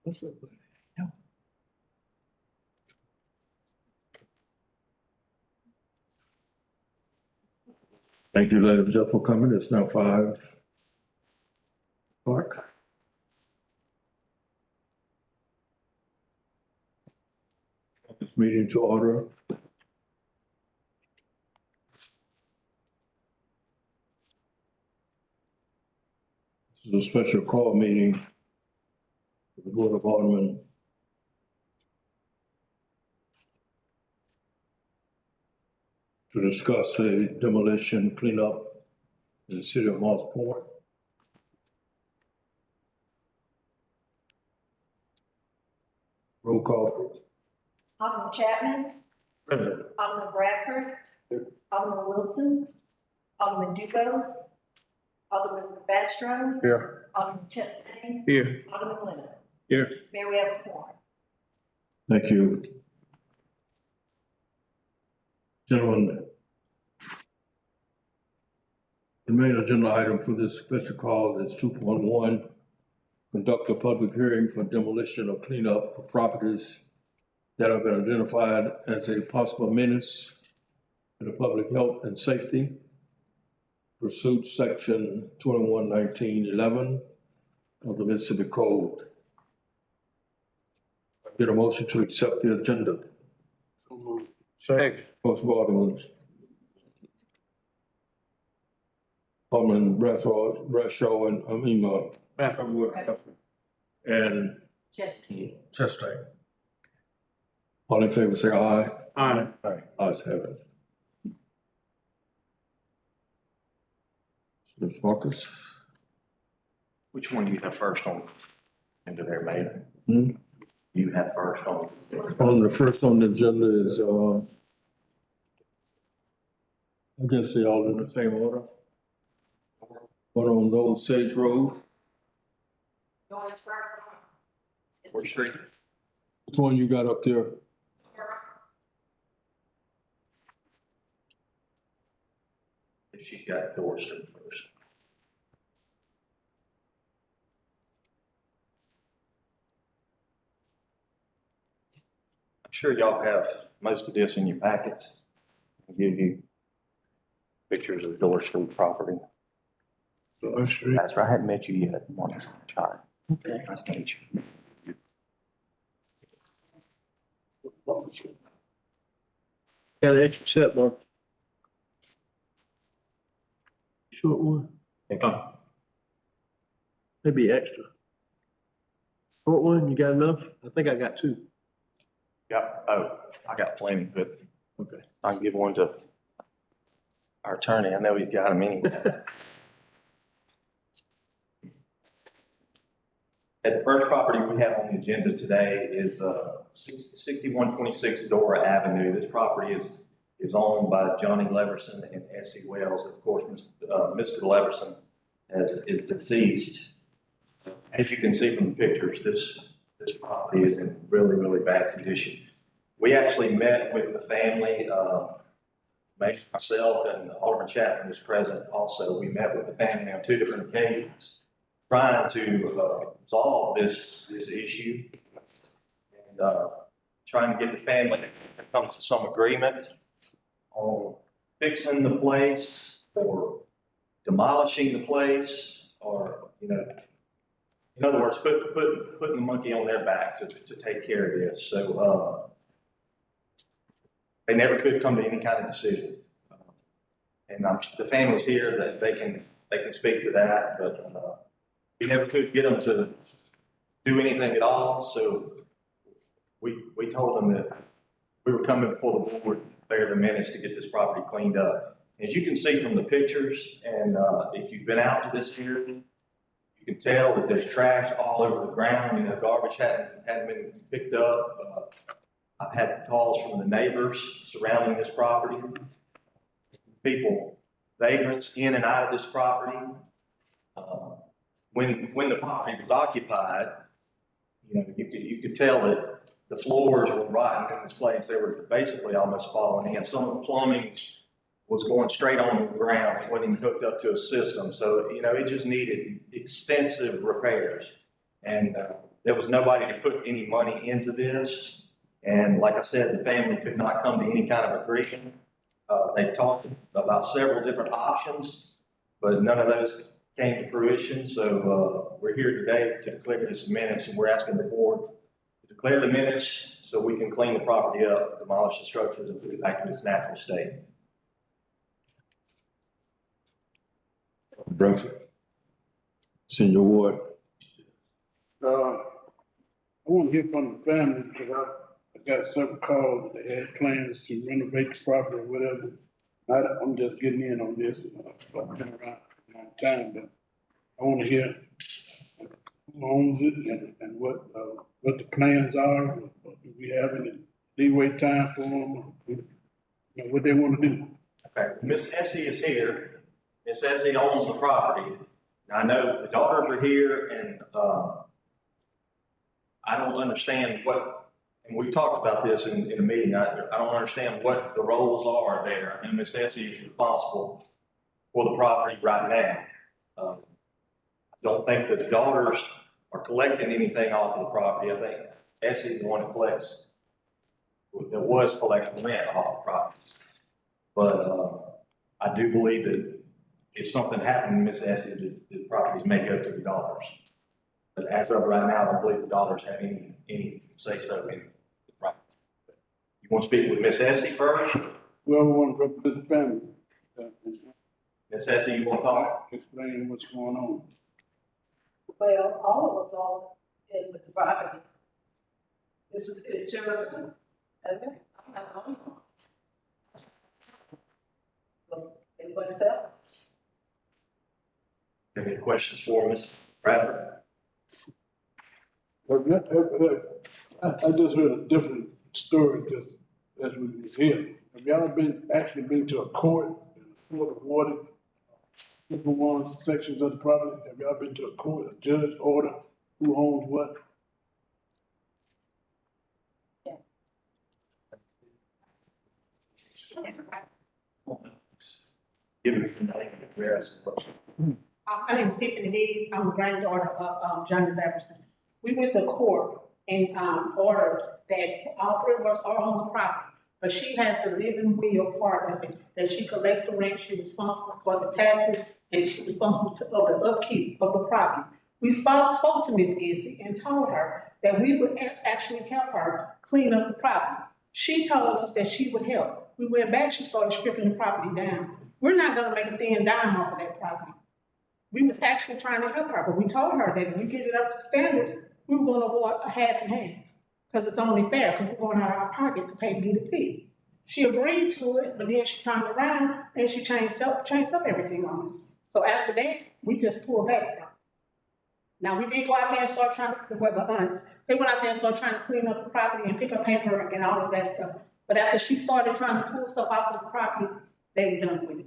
What's up? No. Thank you, ladies and gentlemen, for coming. It's now 5 o'clock. This meeting to order. This is a special call meeting of the Board of Aldermen to discuss a demolition cleanup in the city of Moss Point. Roll call. Alderman Chapman. Present. Alderman Bradford. Here. Alderman Wilson. Alderman Dugos. Alderman Bastrop. Here. Alderman Chastain. Here. Alderman Leonard. Here. Mayor, we have a quorum. Thank you. Gentlemen, the main agenda item for this special call is 2.1, conduct a public hearing for demolition or cleanup of properties that have been identified as a possible menace to the public health and safety, pursuant section 211911 of the Mississippi Code. Get a motion to accept the agenda. Second. Motion by Alderman Bradshaw and Chastain. All in favor, say aye. Aye. Ayes have it. Mr. Marcus? Which one do you have first on into there, Mayor? Hmm? You have first on. On the first on the agenda is, I guess they all in the same order. One on Old Sage Road. What street? Which one you got up there? If she's got Door Street first. I'm sure y'all have most of this in your packets. I'll give you pictures of Door Street property. That's right. I hadn't met you yet. Morning. Sorry. Okay. Nice to meet you. Got an extra set, Mark. Short one, maybe extra. Short one, you got enough? I think I got two. I got plenty, but Okay. I can give one to our attorney. I know he's got them anyway. And the first property we have on the agenda today is 6126 Dora Avenue. This property is owned by Johnny Leverson and Essie Wells. Of course, Mr. Leverson is deceased. As you can see from the pictures, this property is in really, really bad condition. We actually met with the family, myself and Alderman Chapman was present also. We met with the family on 2 different occasions, trying to resolve this issue and trying to get the family to come to some agreement on fixing the place or demolishing the place, or, you know, in other words, putting the monkey on their back to take care of this. So they never could come to any kind of decision. And the family's here that they can speak to that, but we never could get them to do anything at all. So we told them that we were coming before the board, bear the Menace, to get this property cleaned up. As you can see from the pictures, and if you've been out to this hearing, you can tell that there's trash all over the ground. You know, garbage hadn't been picked up. I've had calls from the neighbors surrounding this property. People, vagrants in and out of this property. When the property was occupied, you know, you could tell that the floors were rotten in this place. They were basically almost falling in. Some of the plumbing was going straight on the ground. It wasn't even hooked up to a system. So, you know, it just needed extensive repairs. And there was nobody to put any money into this. And like I said, the family could not come to any kind of agreement. They talked about several different options, but none of those came to fruition. So we're here today to declare this a menace, and we're asking the board to declare the menace so we can clean the property up, demolish the structures, and put it back in its natural state. Bradford. Senior Ward. I want to hear from the family because I got several calls. They had plans to renovate the property or whatever. I'm just getting in on this. I've been around a long time, but I want to hear who owns it and what the plans are. Do we have any leeway time for them? You know, what they want to do. Okay, Miss Essie is here. Miss Essie owns the property. Now, I know the daughters are here, and I don't understand what, and we talked about this in a meeting, I don't understand what the roles are there. I mean, Miss Essie is responsible for the property right now. I don't think that the daughters are collecting anything off of the property. I think Essie's the one that collects, that was collecting rent off the properties. But I do believe that if something happened to Miss Essie, the properties may go to the daughters. But as of right now, I don't believe the daughters have any say-so in the property. You want to speak with Miss Essie first? Whoever want to represent the family, Miss Essie, you want to talk? explain what's going on. Well, all of us are in with the property. It's children. Okay, I'm not the only one. But anybody else? Any questions for Ms. Bradford? I just heard a different story because as we was here. Have y'all actually been to a court awarded different ones, sections of the property? Have y'all been to a court, a judge order who owns what? Give me the name and address. My name is Tiffany Dees. I'm the granddaughter of Johnny Leverson. We went to court and ordered that all three of us are on the property, but she has the living will part of it, that she collects the rent, she's responsible for the taxes, and she's responsible for the upkeep of the property. We spoke to Ms. Izzy and told her that we would actually help her clean up the property. She told us that she would help. We went back, she started stripping the property down. We're not gonna make a thin dime off of that property. We was actually trying to help her, but we told her that if we get it up to standards, we were gonna award a half and half. Cause it's only fair, cause we're going out of our pocket to pay to get it fixed. She agreed to it, but then she turned around and she changed up everything on us. So after that, we just pulled back from it. Now, we did go out there and start trying to, well, the aunts, they went out there and started trying to clean up the property and pick up paper and all of that stuff. But after she started trying to pull stuff off of the property, they were done with it.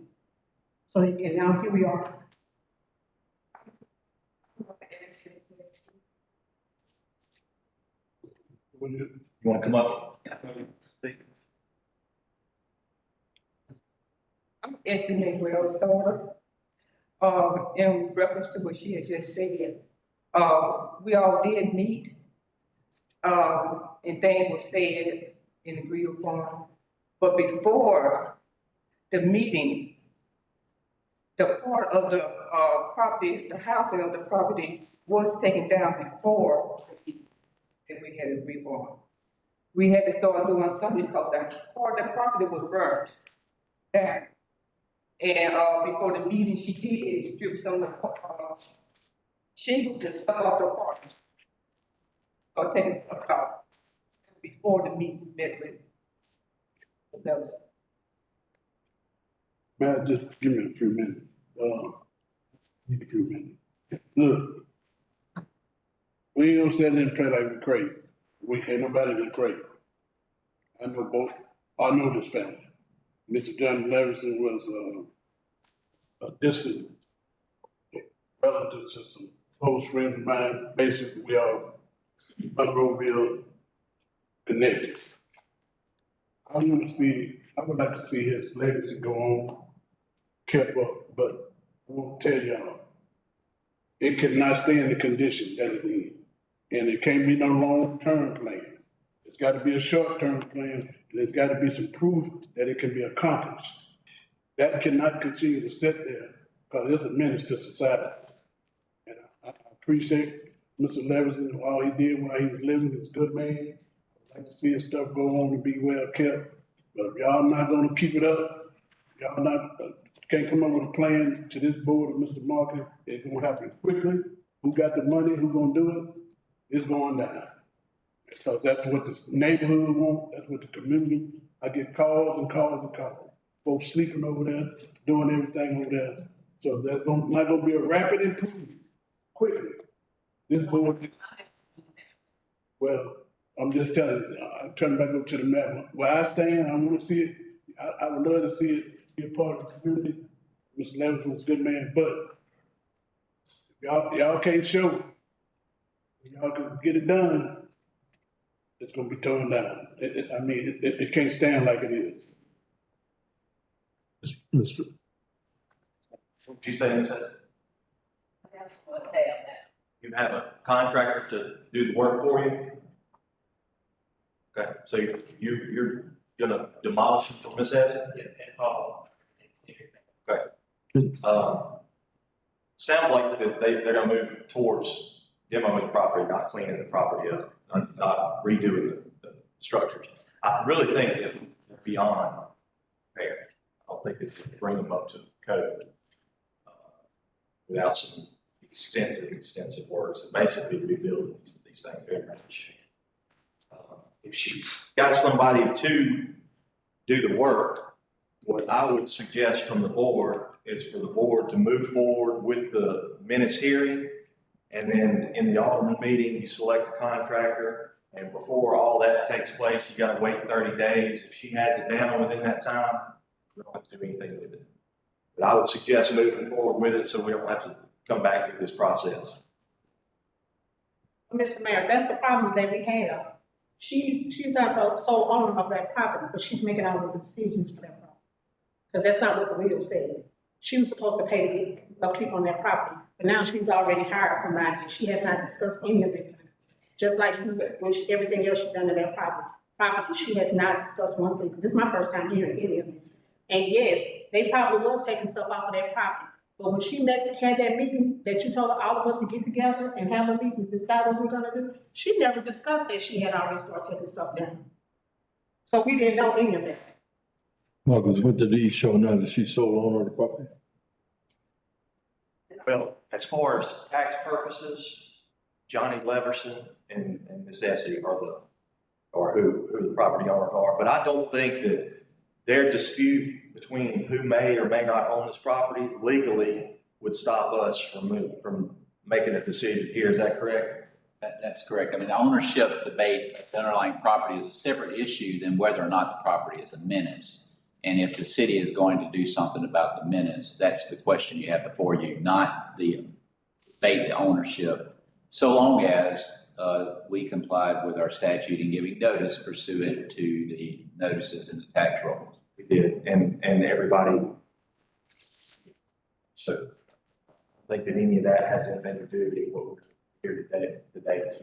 So, and now here we are. You want to come up? I'm estimating Wells' daughter. In reference to what she had just said, we all did meet, and things were said and agreed upon. But before the meeting, the part of the property, the housing of the property was taken down before that we had agreed on. We had to start doing something because that part of the property was burnt down. And before the meeting, she did strip some of the shingles and stuff off the apartment. Or taking stuff out before the meeting met with the Man, just give me a few minutes. Give me a few minutes. Look, we ain't gonna sit there and play like we crazy. We ain't nobody been crazy. I know both. I know this family. Mr. John Leverson was a distant relative to some close friends of mine. Basically, we are Monroeville connected. I would like to see his legacy go on, kept up, but I won't tell y'all, it cannot stay in the condition that it's in. And it can't be no long-term plan. It's gotta be a short-term plan, and there's gotta be some proof that it can be accomplished. That cannot continue to sit there, because it's a menace to society. And I appreciate Mr. Levinson and all he did while he was living, he's a good man. I like to see his stuff go on and be well kept, but if y'all not gonna keep it up, y'all not, can't come up with a plan to this board of Mr. Marcus, it's gonna happen quickly. Who got the money, who gonna do it? It's going down. So that's what the neighborhood want, that's what the community, I get calls and calls and calls. Folks sleeping over there, doing everything over there. So there's not gonna be a rapid improvement quickly. This board, well, I'm just telling you, I'm turning back up to the map. Where I stand, I wanna see it, I would love to see it be a part of the community. Mr. Levinson was a good man, but y'all can't show it. If y'all can get it done, it's gonna be torn down. It can't stand like it is. Mr. What did you say, Ms. Hudson? That's what they have that. You have a contractor to do the work for you? Okay, so you're gonna demolish them for Ms. Hudson? Okay. Sounds like that they're gonna move towards demoing the property, not cleaning the property up, not redoing the structures. I really think it's beyond repair. I don't think it's gonna bring them up to code without some extensive work. So basically rebuilding these things very much. If she's got somebody to do the work, what I would suggest from the board is for the board to move forward with the Menace hearing. And then in the Alderman meeting, you select a contractor. And before all that takes place, you gotta wait 30 days. If she has it down within that time, we don't have to do anything with it. But I would suggest moving forward with it so we don't have to come back through this process. Mr. Mayor, that's the problem that we have. She's not the sole owner of that property, but she's making all the decisions for that property. Because that's not what the will said. She was supposed to pay to get upkeep on that property, but now she's already hired somebody. She has not discussed any of this. Just like everything else she's done to that property, she has not discussed one thing. This is my first time hearing any of this. And yes, they probably was taking stuff off of that property. But when she had that meeting that you told all of us to get together and have a meeting and decide what we're gonna do, she never discussed that she had already started taking stuff down. So we didn't know any of that. Marcus, what the deed show now that she's sole owner of the property? Well, as far as tax purposes, Johnny Leverson and Miss Essie are who the property owners are. But I don't think that their dispute between who may or may not own this property legally would stop us from making a decision here. Is that correct? That's correct. I mean, the ownership debate of the underlying property is a separate issue than whether or not the property is a menace. And if the city is going to do something about the menace, that's the question you have before you, not the debate, the ownership, so long as we complied with our statute in giving notice pursuant to the notices in the tax rolls. We did, and everybody. So I think that any of that has anything to do with what we're here today. Is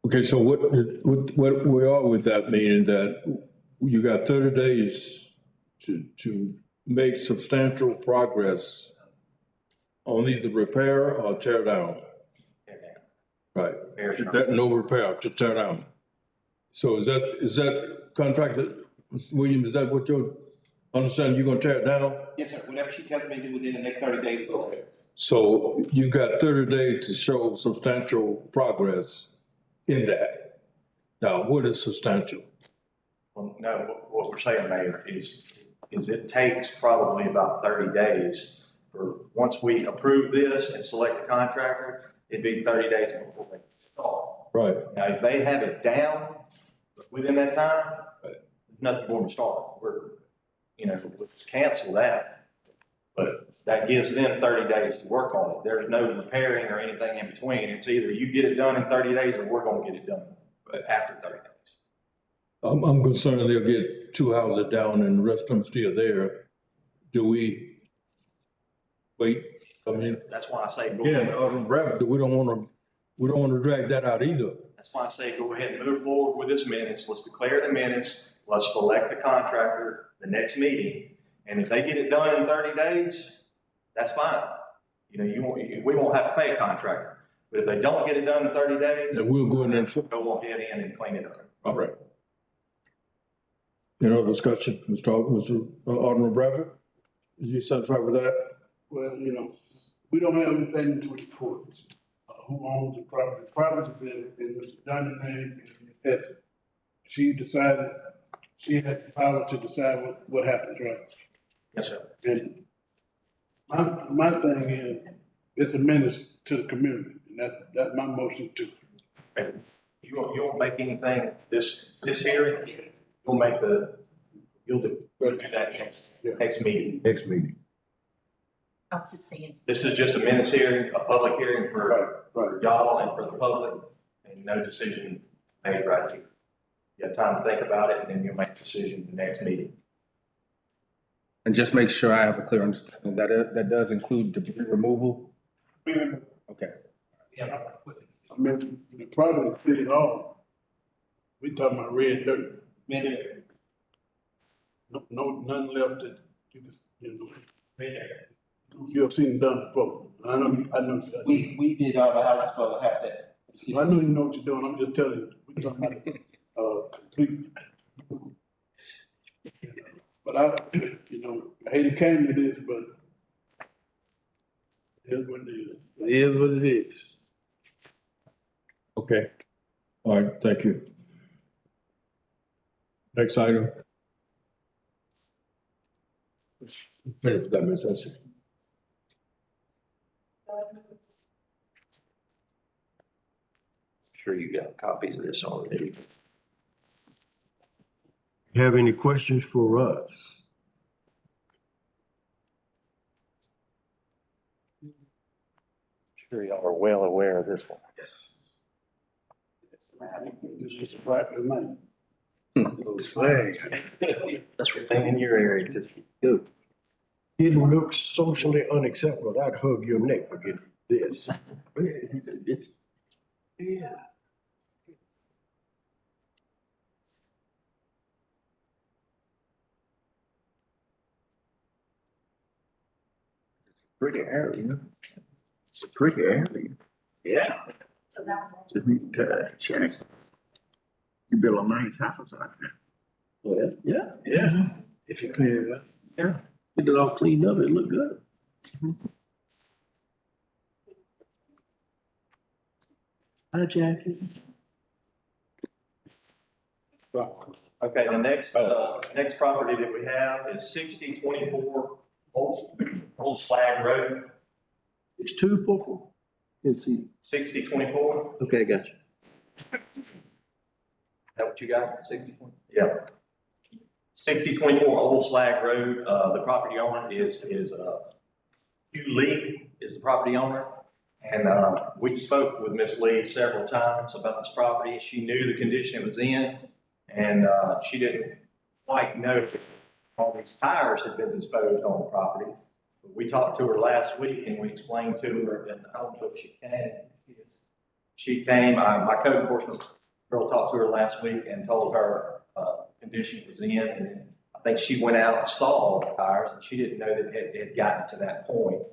Okay, so what we are with that meaning that you got 30 days to make substantial progress on either repair or tear down. Right. No repair, to tear down. So is that contractor, Mr. Williams, is that what you're understanding, you're gonna tear it down? Yes, sir. Whatever she tells me to do within the next 30 days, go ahead. So you got 30 days to show substantial progress in that. Now, what is substantial? Well, no, what we're saying, Mayor, is it takes probably about 30 days for, once we approve this and select a contractor, it'd be 30 days before they start. Right. Now, if they have it down within that time, there's nothing more to start. We'll cancel that, but that gives them 30 days to work on it. There's no repairing or anything in between. It's either you get it done in 30 days or we're gonna get it done after 30 days. I'm concerned they'll get 2 houses down and the rest of them still there. Do we wait I mean, That's why I say go yeah, ahead. Alderman Bradford, we don't wanna drag that out either. That's why I say go ahead and move forward with this minutes. Let's declare the minutes. Let's select the contractor the next meeting. And if they get it done in 30 days, that's fine. You know, we won't have to pay a contractor. But if they don't get it done in 30 days, And we'll go in and, go ahead in and clean it up. all right. Any other discussion, Mr. Alderman Bradford? Is you satisfied with that? Well, you know, we don't have anything to report. Who owns the property? The property's been in Mr. Johnny's name, and she decided, she had the power to decide what happens, right? Yes, sir. And my thing is, it's a menace to the community, and that's my motion too. You won't make anything this hearing. You'll do that next meeting. Next meeting. I was just saying. This is just a minutes hearing, a public hearing for Right. y'all and for the public, and no decision made right here. You have time to think about it, and then you'll make a decision in the next meeting. And just make sure I have a clear understanding that that does include debris removal? Okay. I mean, the property is city hall. We talking about red dirt. No, none left that you can, you have seen done before. I know. We did all the houses for half that. I know you know what you're doing. I'm just telling you. We talking about, complete. But I hate to came to this, but it is what it is. It is what it is. Okay. All right, thank you. Next item. Finish that, Ms. Essie. Sure you got copies of this already. Have any questions for us? Sure y'all are well aware of this one. Yes. This is a private night. Slag. That's what they in your area to do. Didn't look socially unacceptable. I'd hug your neck for getting this. It's, yeah. Pretty area. It's a pretty area. Yeah. So that was. Just need to check. You built a nice house out there. Well, yeah. If you clear it up. Yeah. Get it all cleaned up, it look good. Hi, Jackie. Okay, the next property that we have is 6024 Old Slag Road, It's 244. Let's see. 6024. Okay, gotcha. Is that what you got? 6020? Yeah. 6024 Old Slag Road. The property owner is Hugh Lee is the property owner. And we spoke with Miss Lee several times about this property. She knew the condition it was in, and she didn't quite know if all these tires had been disposed on the property. But we talked to her last week, and we explained to her, and I don't know if she came. She came, my code enforcement girl talked to her last week and told her condition it was in, and I think she went out and saw the tires, and she didn't know that it had gotten to that point.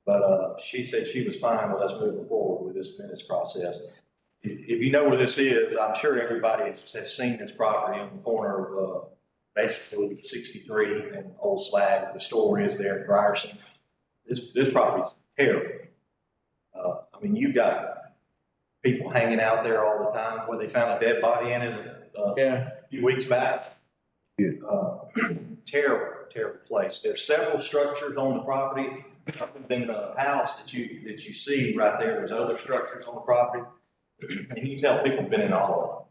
But she said she was fine with us moving forward with this business process. If you know where this is, I'm sure everybody has seen this property on the corner of basically 63 and Old Slag. The store is there at Grierson. This property's terrible. I mean, you've got people hanging out there all the time. Where they found a dead body in it a few weeks back. Yeah. Terrible place. There's several structures on the property. Other than the house that you see right there, there's other structures on the property. And you can tell people have been in all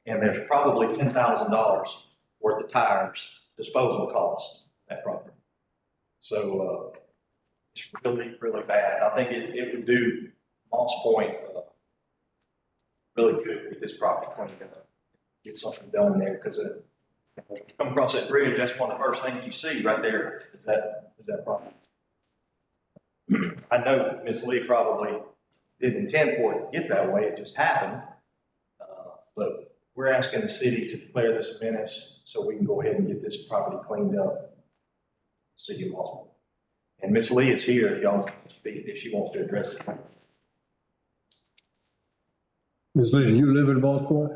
of them. And there's probably $10,000 worth of tires disposal cost at property. So it's really, really bad. I think it would do Moss Point really good with this property cleaned up. Get something done there, because come across that bridge, that's one of the first things you see right there is that property. I know Ms. Lee probably didn't intend for it to get that way, it just happened. But we're asking the city to declare this a menace so we can go ahead and get this property cleaned up. City of Mossville. And Ms. Lee is here if y'all, if she wants to address it. Ms. Lee, do you live in Moss Point?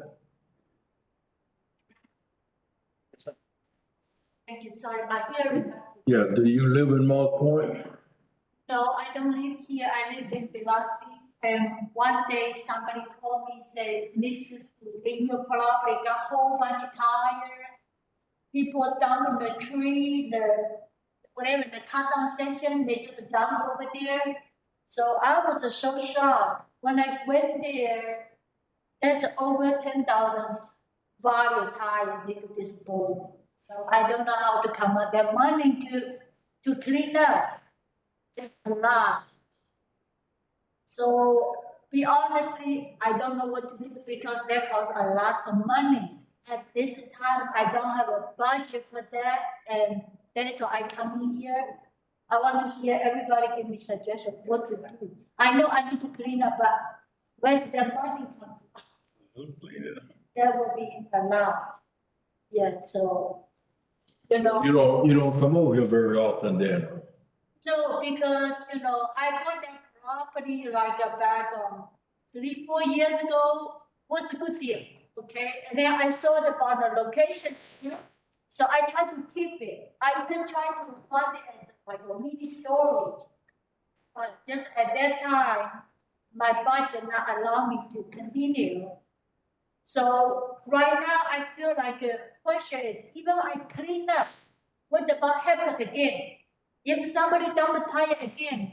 Thank you, sorry, my hearing. Yeah, do you live in Moss Point? No, I don't live here, I live in Velocity. And one day somebody called me, said, Miss, in your property, got a whole bunch of tires. People down in the tree, whatever, the cut down section, they just dump over there. So I was so shocked. When I went there, there's over 10,000 value tires need to dispose. So I don't know how to come up that money to clean up. It's a lot. So be honestly, I don't know what to do because that costs a lot of money. At this time, I don't have a budget for that, and that's why I come in here. I want to hear everybody give me suggestions what to do. I know I need to clean up, but when the money comes, there will be a lot. Yeah, so, you know. You don't come over here very often then. No, because, I bought that property like back 3-4 years ago. What's a good deal, okay? And then I saw about the location, so I tried to keep it. I even tried to fund it as like a mini storage. But just at that time, my budget not allow me to continue. So right now, I feel like a question is, even I clean up, what about happen again? If somebody dump a tire again,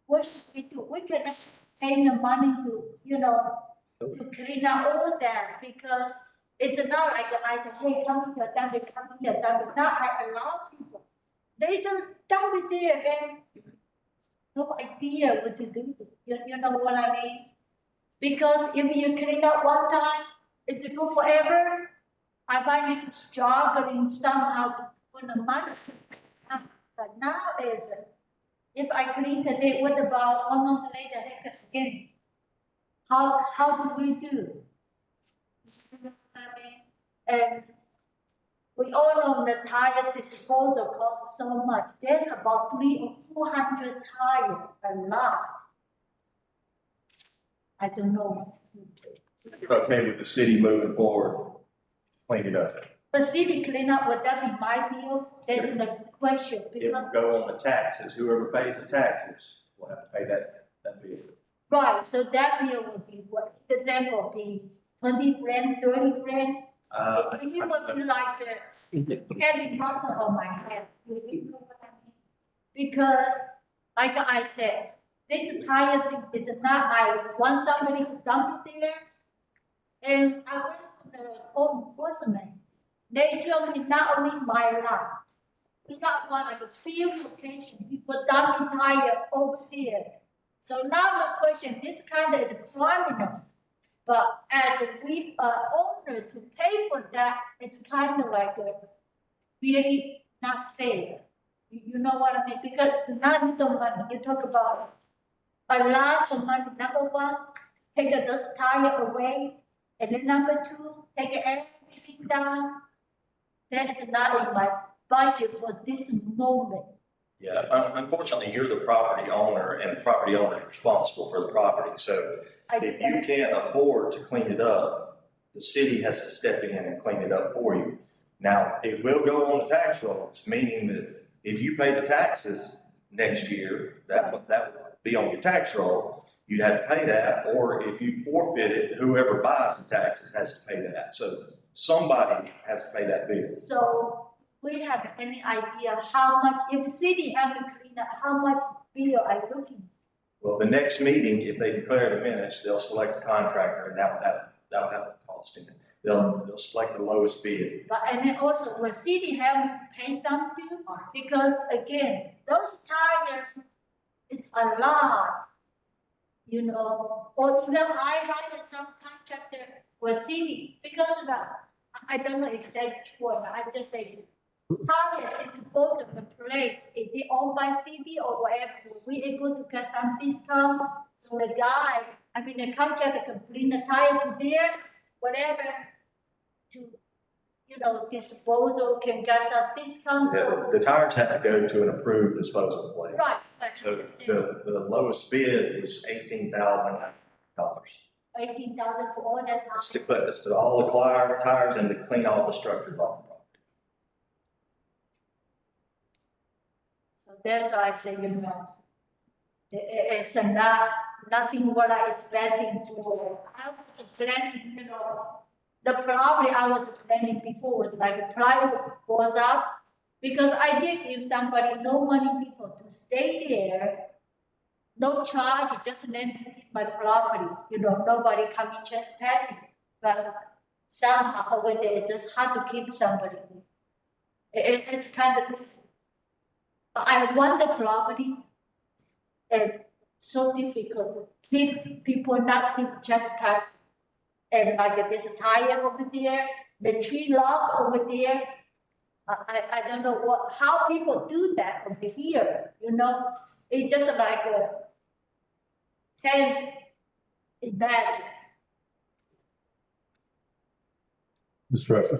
what should we do? We cannot pay the money to clean up all that because it's not like I say, hey, come here, dump it, come here, dump it. Now I allow people. They just dump it there and no idea what to do. You know what I mean? Because if you clean up one time, it's good forever. I might need to struggling somehow to put the money. But now is, if I clean today, what about 1 month later, happens again? How do we do? You know what I mean? And we all know the tire disposal costs so much. There's about 300 or 400 tires, a lot. I don't know. Okay with the city moving forward, clean it up. But city cleanup, would that be my deal? That's the question. It Because, will go on the taxes. Whoever pays the taxes will have to pay that bill. right, so that bill would be what? The example be 20 grand, 30 grand? It would be like heavy burden on my head. You know what I mean? Because, like I said, this tire thing is not, I want somebody to dump it there. And I went to the home enforcement. They tell me not only my lot, we got one like a field location, people dumping tire over there. So now the question, this kind of is criminal. But as we are owner to pay for that, it's kind of like a really not fair. You know what I mean? Because it's not little money. You talk about a lot of money. Number one, take those tire away. And then number two, take everything down. That is not in my budget for this moment. Yeah, unfortunately, you're the property owner and the property owner is responsible for the property. So if you can't afford to clean it up, the city has to step in and clean it up for you. Now, it will go on the tax rolls, meaning that if you pay the taxes next year, that would be on your tax roll. You'd have to pay that, or if you forfeit it, whoever buys the taxes has to pay that. So somebody has to pay that bill. So we have any idea how much, if the city have to clean up, how much bill are you looking? Well, the next meeting, if they declare it a menace, they'll select a contractor and that'll have a cost in it. They'll select the lowest bid. But, and then also, will city have to pay something? Because again, those tires, it's a lot. Or even I hired some contractor for city, because of that, I don't know if that's true or not, I just say Target is both of the place, is it owned by city or whatever, we able to get some discount? So the guy, I mean, the contractor can bring the tire to there, whatever, to, you know, disposal can get some discount. Yeah, the tires have to go to an approved disposal place. Right, So the lowest bid was $18,000. 18,000 for all that It's time. to put, it's to all the tires and to clean all the structures off the property. So that's why I say, you know, it's nothing what I expecting for. I was planning, you know, the property I was planning before was like the price goes up, because I did give somebody no money people to stay there, no charge, just let me keep my property, you know, nobody coming trespassing. But somehow over there, it's just hard to keep somebody. It's kind of, I want the property, and so difficult to keep people not keep trespass. And like this tire over there, the tree log over there. I don't know how people do that over here, you know? It's just like can't imagine. Ms. Bradford?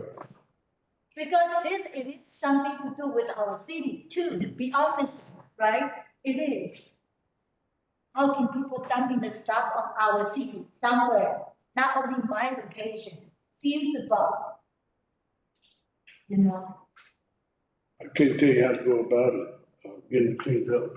Because this, it is something to do with our city too, to be honest, right? It is. How can people dumping the stuff on our city somewhere? Not only my location, feasible. You know, I can't tell you how to go about it, getting it cleaned up.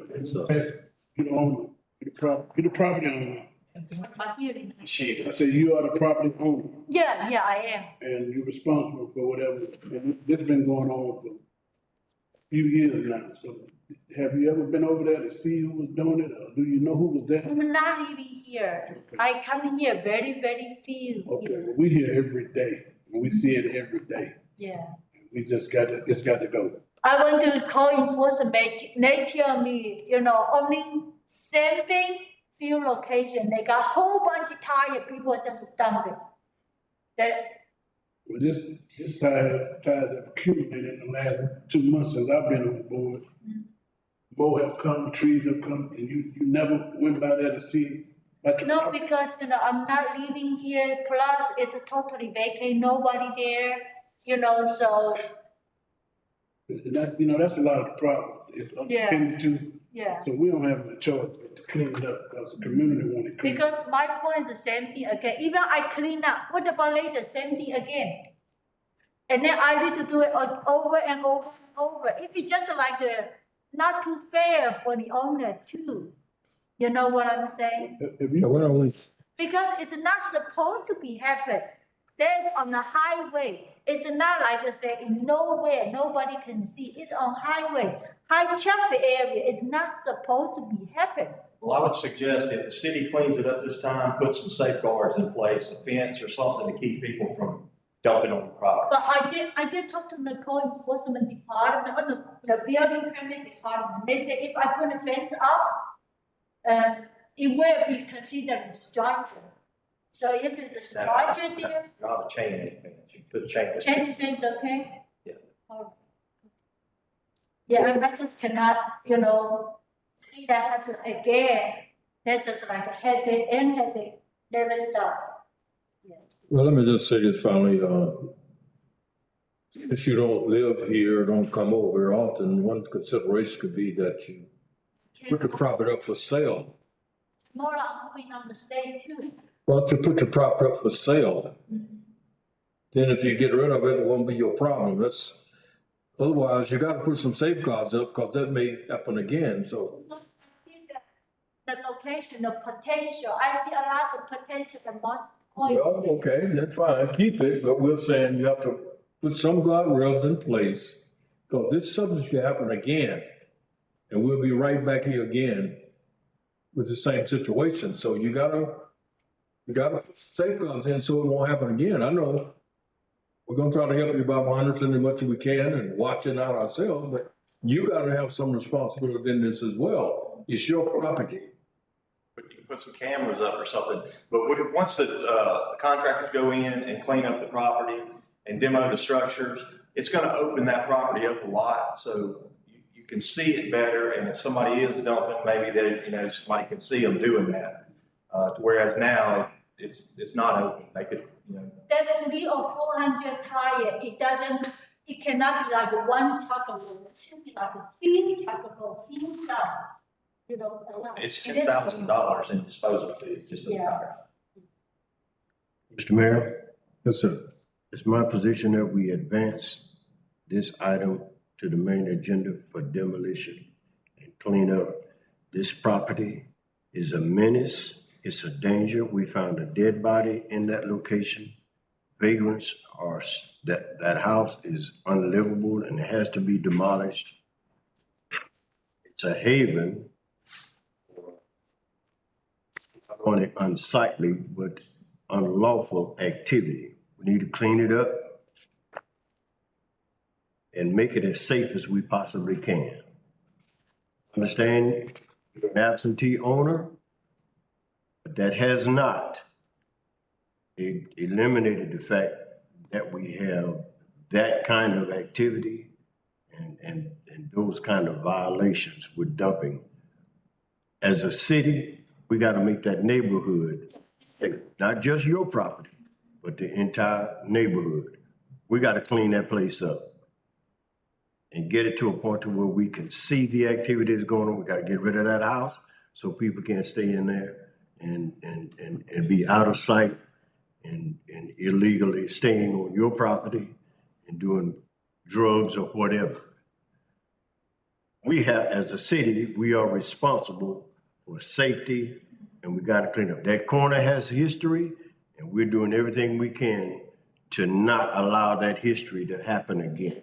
You don't own it. You're the property owner. I'm hearing. I say you are the property owner, Yeah, I am. and you're responsible for whatever. And this has been going on for a few years now, so have you ever been over there to see who was doing it, or do you know who was there? I'm not living here. I come in here very, very few. Okay, well, we here every day, and we see it every day. Yeah. We just got to, it's got to go. I want to call enforcement, they tell me, you know, only same thing, few location, they got whole bunch of tire, people just dumping. That, Well, this tires have accumulated in the last 2 months since I've been on board. More have come, trees have come, and you never went by there to see. no, because, you know, I'm not living here, plus it's totally vacant, nobody there, you know, so, That, you know, that's a lot of the problem. It's Yeah. unattended to. yeah. So we don't have a choice but to clean it up because the community want it cleaned up. Because my point is the same thing again, even I clean up, what about later, same thing again? And then I need to do it over and over and over. It is just like not too fair for the owner too. You know what I'm saying? If you, Why don't we, Because it's not supposed to be happen. There's on the highway. It's not like I say in nowhere, nobody can see. It's on highway. High traffic area. It's not supposed to be happen. Well, I would suggest if the city cleans it up this time, put some safeguards in place, a fence or something to keep people from dumping on the property. But I did talk to the code enforcement department, or the building permit department. They say if I put a fence up, it will be considered structure. So if it's a structure there, Not a chain link fence, you put a chain link. change things, okay? Yeah. Oh. Yeah, I just cannot, you know, see that happen again. That's just like a headache and headache, never stop. well, let me just say this finally, if you don't live here, don't come over here often, one consideration could be that you put the property up for sale. Tomorrow I'm moving on the state too. Well, to put your property up for sale, then if you get rid of it, it won't be your problem. Otherwise, you gotta put some safeguards up, because that may happen again, so. I see the location, the potential. I see a lot of potential and most point. Well, okay, that's fine, keep it, but we're saying you have to put some guardrails in place, because this subject can happen again. And we'll be right back here again with the same situation, so you gotta put safeguards in so it won't happen again. I know we're gonna try to help you by monitoring as much as we can and watching out ourselves, but you gotta have some responsibility in this as well. It's your property. You can put some cameras up or something, but once the contractors go in and clean up the property, and demo the structures, it's gonna open that property up a lot, so you can see it better, and if somebody is dumping, maybe they, somebody can see them doing that. Whereas now, it's not open, they could, That 300 or 400 tire, it cannot be like one truckload, it should be like a few truckload, few trucks, a lot. it's And it's- $10,000 in disposal fees, just the Yeah. tires. Mr. Mayor, Yes, sir. it's my position that we advance this item to the main agenda for demolition and clean up. This property is a menace, it's a danger. We found a dead body in that location. Vagrants are, that house is unlivable and it has to be demolished. It's a haven. I want it unsightly, but unlawful activity. We need to clean it up and make it as safe as we possibly can. Understand, you're an absentee owner, but that has not eliminated the fact that we have that kind of activity and those kind of violations with dumping. As a city, we gotta make that neighborhood safe, not just your property, but the entire neighborhood. We gotta clean that place up and get it to a point to where we can see the activities going on. We gotta get rid of that house so people can't stay in there and be out of sight and illegally staying on your property and doing drugs or whatever. We have, as a city, we are responsible for safety and we gotta clean up. That corner has history and we're doing everything we can to not allow that history to happen again.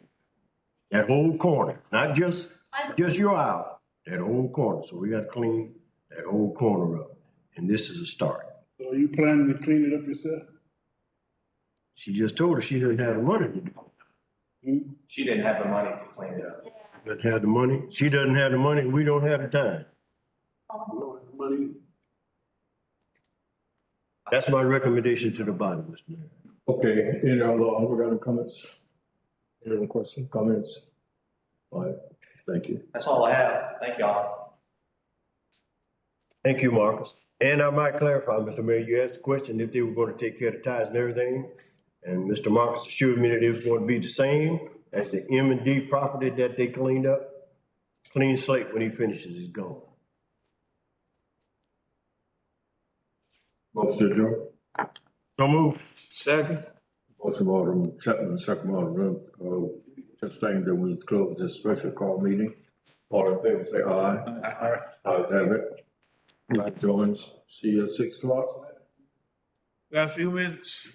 That whole corner, not just your aisle, that whole corner. So we gotta clean that whole corner up. And this is a start. So are you planning to clean it up yourself? She just told her she didn't have the money to do it. She didn't have the money to clean it up. Doesn't have the money. She doesn't have the money. We don't have the time. No money. That's my recommendation to the body, Mr. Mayor. Okay, any other comments? Any other questions, comments? All right, thank you. That's all I have. Thank y'all. Thank you, Marcus. And I might clarify, Mr. Mayor, you asked the question if they were going to take care of the ties and everything. And Mr. Marcus assured me that it was going to be the same as the M&D property that they cleaned up. Clean slate when he finishes, he's gone. Motion adjourned. So move. Second. Motion by Alderman Chapman, second by Alderman, just saying that we close this special call meeting. All in favor, say aye. Aye. Ayes have it. Mr. Jones, see you at 6 o'clock. Got a few minutes?